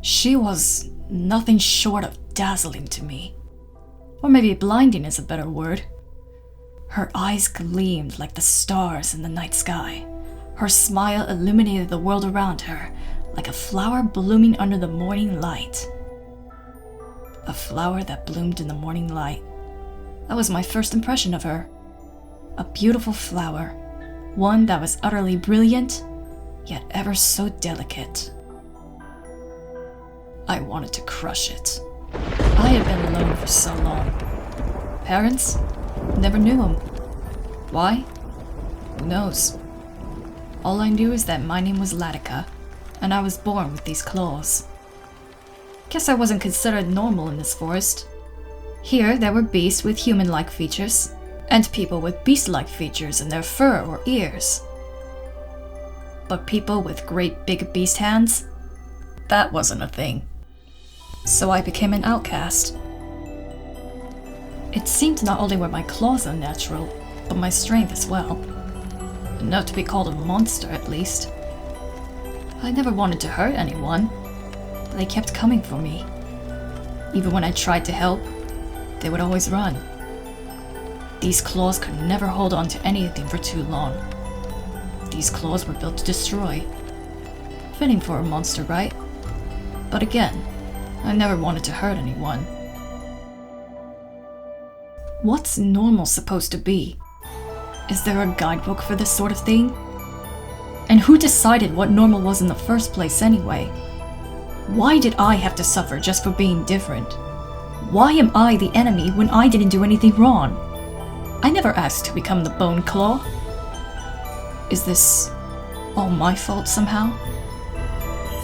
She was nothing short of dazzling to me. Or maybe blinding is a better word. Her eyes gleamed like the stars in the night sky. Her smile illuminated the world around her, like a flower blooming under the morning light. A flower that bloomed in the morning light. That was my first impression of her. A beautiful flower, one that was utterly brilliant, yet ever so delicate. I wanted to crush it. I had been alone for so long. Parents? Never knew them. Why? Who knows? All I knew is that my name was Ladica, and I was born with these claws. Guess I wasn't considered normal in this forest. Here there were beasts with human-like features, and people with beast-like features in their fur or ears. But people with great big beast hands? That wasn't a thing. So I became an outcast. It seemed not only were my claws unnatural, but my strength as well. Enough to be called a monster, at least. I never wanted to hurt anyone, but they kept coming for me. Even when I tried to help, they would always run. These claws could never hold on to anything for too long. These claws were built to destroy. Fitting for a monster, right? But again, I never wanted to hurt anyone. What's normal supposed to be? Is there a guidebook for this sort of thing? And who decided what normal was in the first place anyway? Why did I have to suffer just for being different? Why am I the enemy when I didn't do anything wrong? I never asked to become the Boneclaw. Is this all my fault somehow?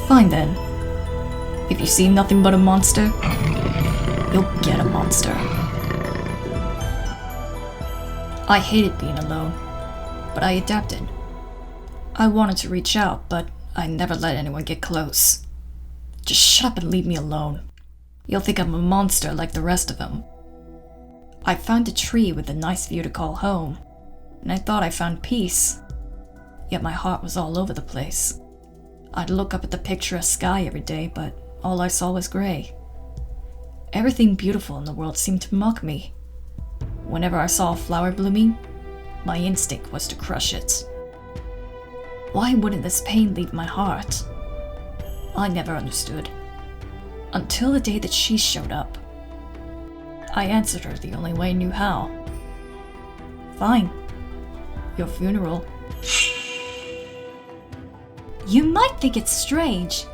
Fine then. If you see nothing but a monster, you'll get a monster. I hated being alone, but I adapted. I wanted to reach out, but I never let anyone get close. Just shut up and leave me alone. You'll think I'm a monster like the rest of them. I found a tree with a nice view to call home, and I thought I found peace. Yet my heart was all over the place. I'd look up at the picturesque sky every day, but all I saw was gray. Everything beautiful in the world seemed to mock me. Whenever I saw a flower blooming, my instinct was to crush it. Why wouldn't this pain leave my heart? I never understood. Until the day that she showed up. I answered her the only way I knew how. Fine. Your funeral. You might think it's strange.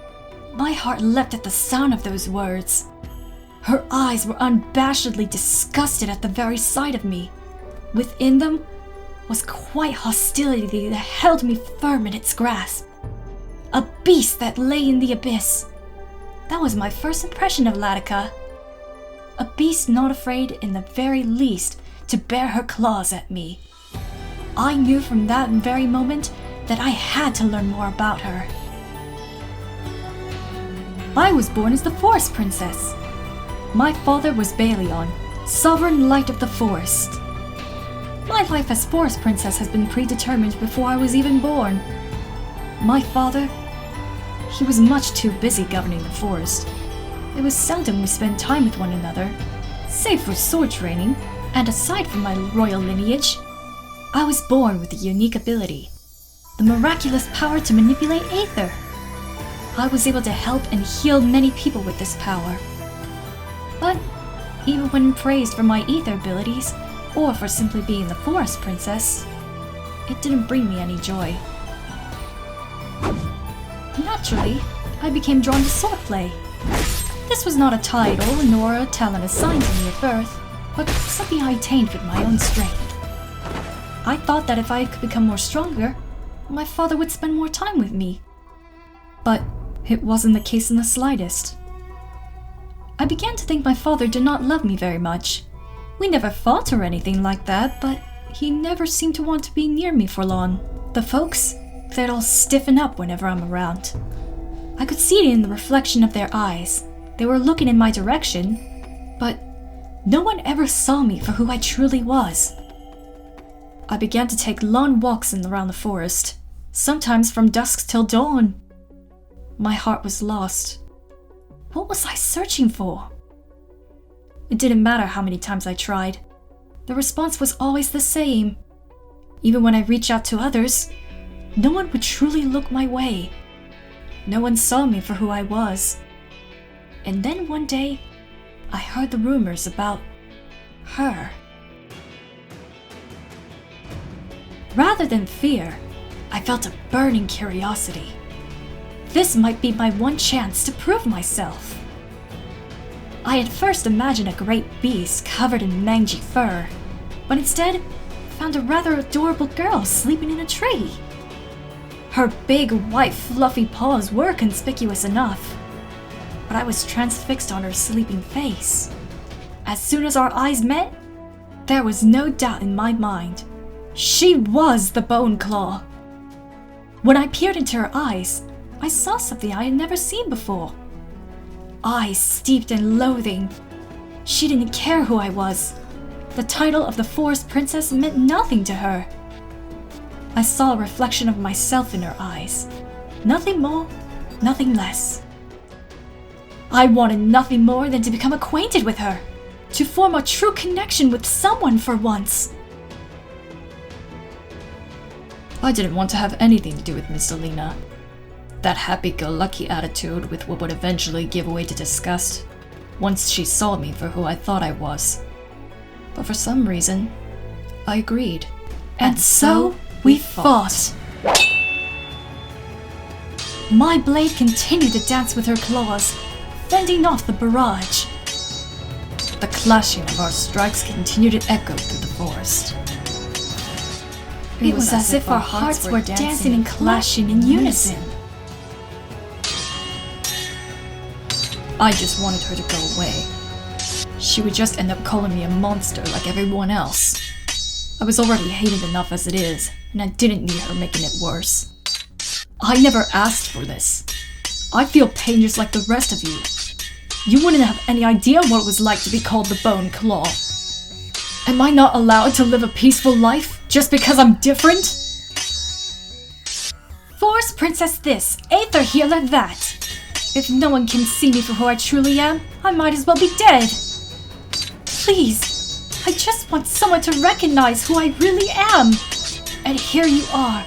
My heart leapt at the sound of those words. Her eyes were unabashedly disgusted at the very sight of me. Within them was quite hostility that held me firm in its grasp. A beast that lay in the abyss. That was my first impression of Ladica. A beast not afraid in the very least to bare her claws at me. I knew from that very moment that I had to learn more about her. I was born as the Forest Princess. My father was Balion, sovereign light of the forest. My life as Forest Princess has been predetermined before I was even born. My father, he was much too busy governing the forest. It was seldom we spent time with one another, save for sword training, and aside from my royal lineage, I was born with a unique ability, the miraculous power to manipulate aether. I was able to help and heal many people with this power. But even when praised for my ether abilities, or for simply being the Forest Princess, it didn't bring me any joy. Naturally, I became drawn to swordplay. This was not a title nor a talent assigned to me at birth, but something I attained with my own strength. I thought that if I could become more stronger, my father would spend more time with me. But it wasn't the case in the slightest. I began to think my father did not love me very much. We never fought or anything like that, but he never seemed to want to be near me for long. The folks, they'd all stiffen up whenever I'm around. I could see it in the reflection of their eyes. They were looking in my direction, but no one ever saw me for who I truly was. I began to take long walks in and around the forest, sometimes from dusk till dawn. My heart was lost. What was I searching for? It didn't matter how many times I tried. The response was always the same. Even when I reached out to others, no one would truly look my way. No one saw me for who I was. And then one day, I heard the rumors about her. Rather than fear, I felt a burning curiosity. This might be my one chance to prove myself. I had first imagined a great beast covered in mangy fur, but instead found a rather adorable girl sleeping in a tree. Her big, white, fluffy paws were conspicuous enough, but I was transfixed on her sleeping face. As soon as our eyes met, there was no doubt in my mind. She was the Boneclaw. When I peered into her eyes, I saw something I had never seen before. Eyes steeped in loathing. She didn't care who I was. The title of the Forest Princess meant nothing to her. I saw a reflection of myself in her eyes. Nothing more, nothing less. I wanted nothing more than to become acquainted with her, to form a true connection with someone for once. I didn't want to have anything to do with Mistolina. That happy-go-lucky attitude with what would eventually give way to disgust once she saw me for who I thought I was. But for some reason, I agreed. And so we fought. My blade continued to dance with her claws, fending off the barrage. The clashing of our strikes continued to echo through the forest. It was as if our hearts were dancing and clashing in unison. I just wanted her to go away. She would just end up calling me a monster like everyone else. I was already hated enough as it is, and I didn't need her making it worse. I never asked for this. I feel pain just like the rest of you. You wouldn't have any idea what it was like to be called the Boneclaw. Am I not allowed to live a peaceful life just because I'm different? Forest Princess this, Aether Healer that. If no one can see me for who I truly am, I might as well be dead. Please, I just want someone to recognize who I really am. And here you are,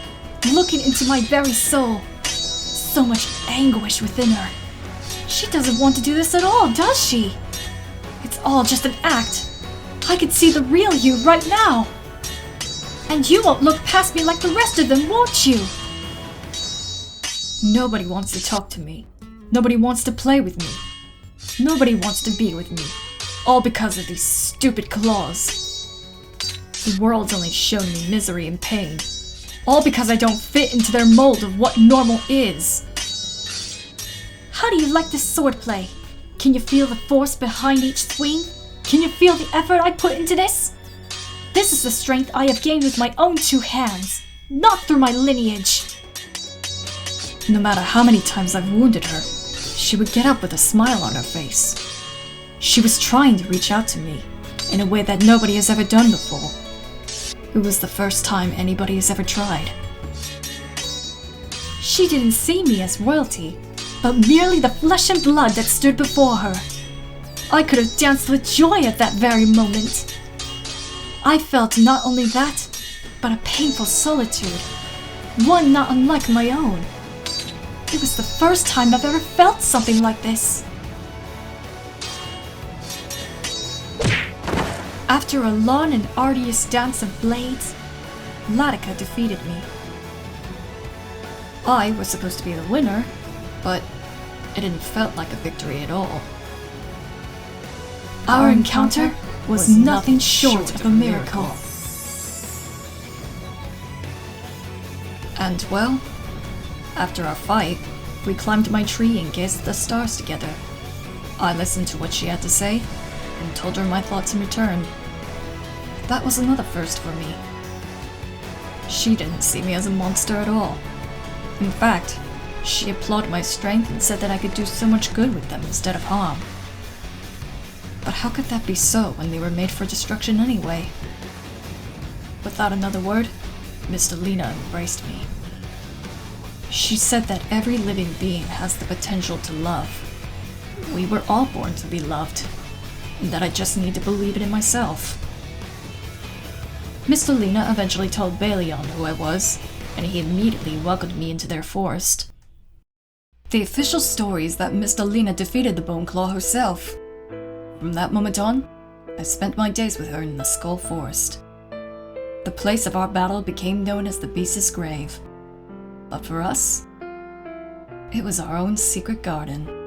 looking into my very soul. So much anguish within her. She doesn't want to do this at all, does she? It's all just an act. I could see the real you right now. And you won't look past me like the rest of them, won't you? Nobody wants to talk to me. Nobody wants to play with me. Nobody wants to be with me. All because of these stupid claws. The world's only shown me misery and pain. All because I don't fit into their mold of what normal is. How do you like this swordplay? Can you feel the force behind each swing? Can you feel the effort I put into this? This is the strength I have gained with my own two hands, not through my lineage. No matter how many times I've wounded her, she would get up with a smile on her face. She was trying to reach out to me in a way that nobody has ever done before. It was the first time anybody has ever tried. She didn't see me as royalty, but merely the flesh and blood that stood before her. I could have danced with joy at that very moment. I felt not only that, but a painful solitude, one not unlike my own. It was the first time I've ever felt something like this. After a long and arduous dance of blades, Ladica defeated me. I was supposed to be the winner, but it didn't felt like a victory at all. Our encounter was nothing short of a miracle. And well, after our fight, we climbed my tree and gazed at the stars together. I listened to what she had to say, and told her my thoughts in return. That was another first for me. She didn't see me as a monster at all. In fact, she applauded my strength and said that I could do so much good with them instead of harm. But how could that be so when they were made for destruction anyway? Without another word, Mistolina embraced me. She said that every living being has the potential to love. We were all born to be loved, and that I just need to believe it in myself. Mistolina eventually told Balion who I was, and he immediately welcomed me into their forest. The official story is that Mistolina defeated the Boneclaw herself. From that moment on, I spent my days with her in the Sköll Forest. The place of our battle became known as the Beast's Grave. But for us, it was our own secret garden.